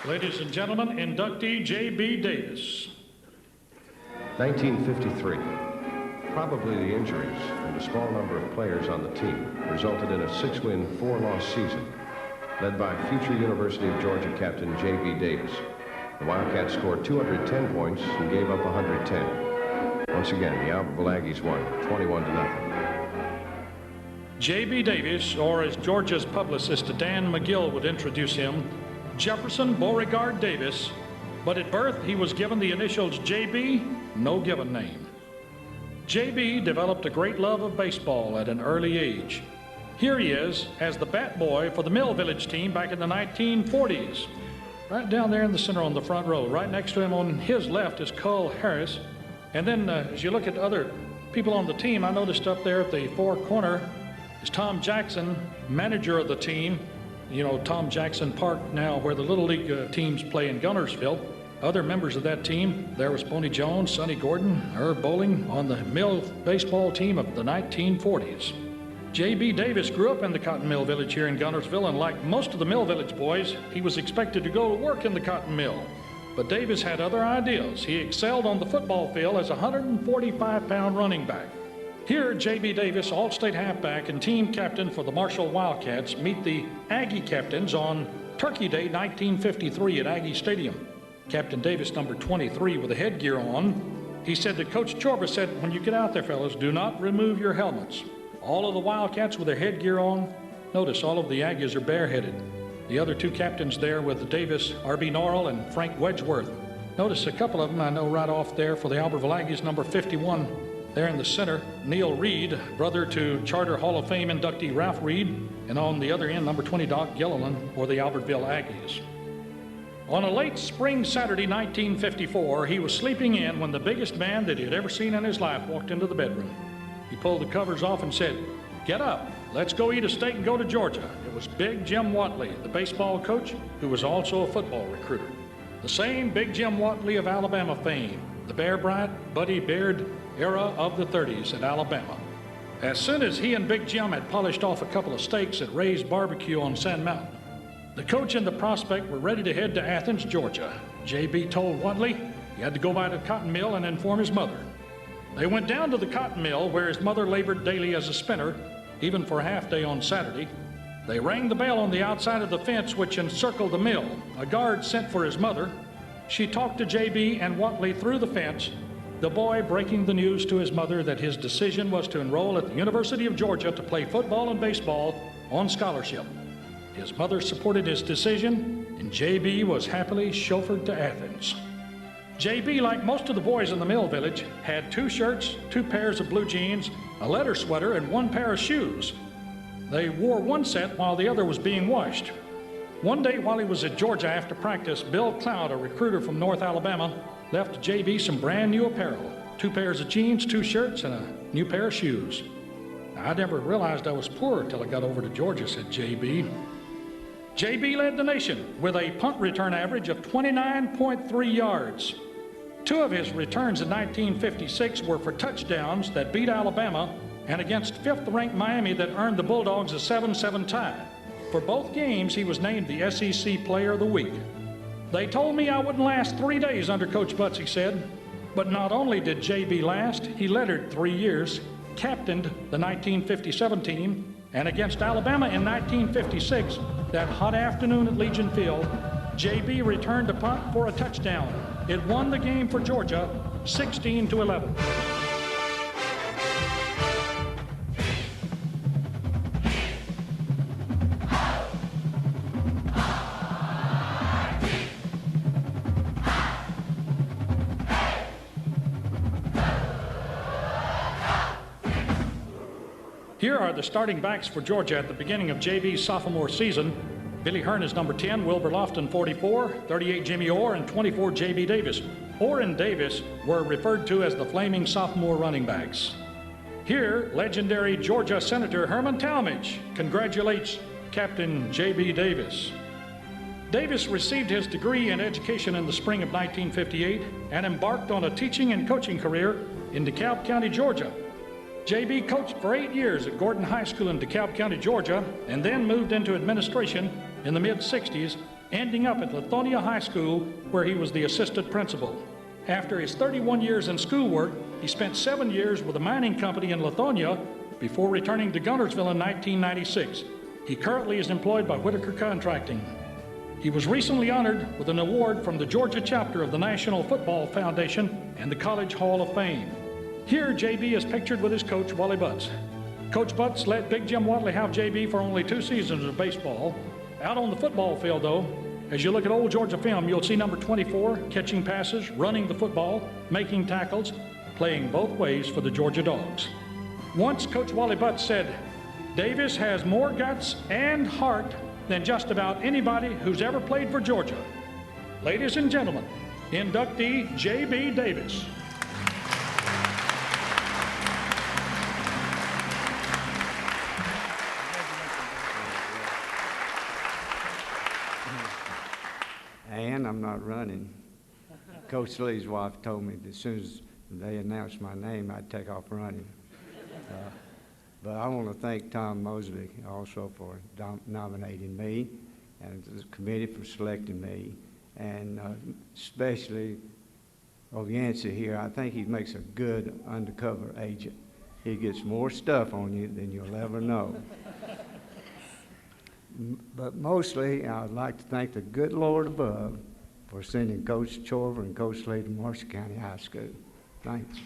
Ladies and gentlemen, inductee J.B. Davis. 1953. Probably the injuries and the small number of players on the team resulted in a 6-win, 4-loss season, led by future University of Georgia captain J.B. Davis. The Wildcats scored 210 points and gave up 110. Once again, the Albertville Aggies won 21-0. J.B. Davis, or as Georgia's publicist Dan McGill would introduce him, Jefferson Beauregard Davis, but at birth he was given the initials J.B., no given name. J.B. developed a great love of baseball at an early age. Here he is as the bat boy for the Mill Village team back in the 1940s. Right down there in the center on the front row. Right next to him on his left is Cole Harris. And then as you look at other people on the team, I noticed up there at the far corner is Tom Jackson, manager of the team. You know, Tom Jackson Park now where the Little League teams play in Gunnersville. Other members of that team, there was Boney Jones, Sonny Gordon, Herb Bowling on the Mill baseball team of the 1940s. J.B. Davis grew up in the Cotton Mill Village here in Gunnersville, and like most of the Mill Village boys, he was expected to go to work in the cotton mill. But Davis had other ideas. He excelled on the football field as a 145-pound running back. Here, J.B. Davis, All-State halfback and team captain for the Marshall Wildcats, meet the Aggie captains on Turkey Day 1953 at Aggie Stadium. Captain Davis, number 23, with a headgear on. He said that Coach Chorba said, when you get out there, fellas, do not remove your helmets. All of the Wildcats with their headgear on. Notice all of the Aggies are bareheaded. The other two captains there with Davis, R.B. Norrell and Frank Wedgeworth. Notice a couple of them I know right off there for the Albertville Aggies, number 51. There in the center, Neil Reed, brother to Charter Hall of Fame inductee Ralph Reed, and on the other end, number 20, Doc Gilliland for the Albertville Aggies. On a late spring Saturday, 1954, he was sleeping in when the biggest man that he had ever seen in his life walked into the bedroom. He pulled the covers off and said, "Get up, let's go eat a steak and go to Georgia." It was Big Jim Watley, the baseball coach, who was also a football recruiter. The same Big Jim Watley of Alabama fame, the Bear Bryant, Buddy Baird era of the 30s at Alabama. As soon as he and Big Jim had polished off a couple of steaks at Ray's Barbecue on Sand Mountain, the coach and the prospect were ready to head to Athens, Georgia. J.B. told Watley he had to go by the cotton mill and inform his mother. They went down to the cotton mill where his mother labored daily as a spinner, even for a half day on Saturday. They rang the bell on the outside of the fence which encircled the mill. A guard sent for his mother. She talked to J.B. and Watley through the fence, the boy breaking the news to his mother that his decision was to enroll at the University of Georgia to play football and baseball on scholarship. His mother supported his decision, and J.B. was happily chauffeured to Athens. J.B., like most of the boys in the Mill Village, had 2 shirts, 2 pairs of blue jeans, a leather sweater, and 1 pair of shoes. They wore one set while the other was being washed. One day while he was at Georgia after practice, Bill Cloud, a recruiter from North Alabama, left J.B. some brand new apparel, 2 pairs of jeans, 2 shirts, and a new pair of shoes. "I never realized I was poor till I got over to Georgia," said J.B. J.B. led the nation with a punt return average of 29.3 yards. 2 of his returns in 1956 were for touchdowns that beat Alabama and against 5th-ranked Miami that earned the Bulldogs a 7-7 tie. For both games, he was named the SEC Player of the Week. "They told me I wouldn't last 3 days under Coach Butts," he said. But not only did J.B. last, he lettered 3 years, captained the 1957 team, and against Alabama in 1956, that hot afternoon at Legion Field, J.B. returned a punt for a touchdown. It won the game for Georgia, 16-11. Here are the starting backs for Georgia at the beginning of J.B.'s sophomore season. Billy Hearn is number 10, Wilbur Lofton 44, 38 Jimmy Orr, and 24 J.B. Davis. Orr and Davis were referred to as the flaming sophomore running backs. Here, legendary Georgia Senator Herman Talmadge congratulates Captain J.B. Davis. Davis received his degree in education in the spring of 1958 and embarked on a teaching and coaching career in DeKalb County, Georgia. J.B. coached for 8 years at Gordon High School in DeKalb County, Georgia, and then moved into administration in the mid-60s ending up at Lithonia High School, where he was the assistant principal. After his 31 years in schoolwork, he spent 7 years with a mining company in Lithonia before returning to Guntersville in 1996. He currently is employed by Whitaker Contracting. He was recently honored with an award from the Georgia chapter of the National Football Foundation and the College Hall of Fame. Here, JB is pictured with his coach, Wally Butts. Coach Butts let Big Jim Watley have JB for only 2 seasons of baseball. Out on the football field, though, as you look at old Georgia film, you'll see number 24 catching passes, running the football, making tackles, playing both ways for the Georgia Dogs. Once Coach Wally Butts said, "Davis has more guts and heart than just about anybody who's ever played for Georgia." Ladies and gentlemen, inductee J.B. Davis. And I'm not running. Coach Lee's wife told me that as soon as they announced my name, I'd take off running. But I want to thank Tom Mosby also for nominating me, and the committee for selecting me, and especially Yancey here. I think he makes a good undercover agent. He gets more stuff on you than you'll ever know. But mostly, I'd like to thank the good Lord above for sending Coach Chorver and Coach Lee to Marshall County High School. Thanks.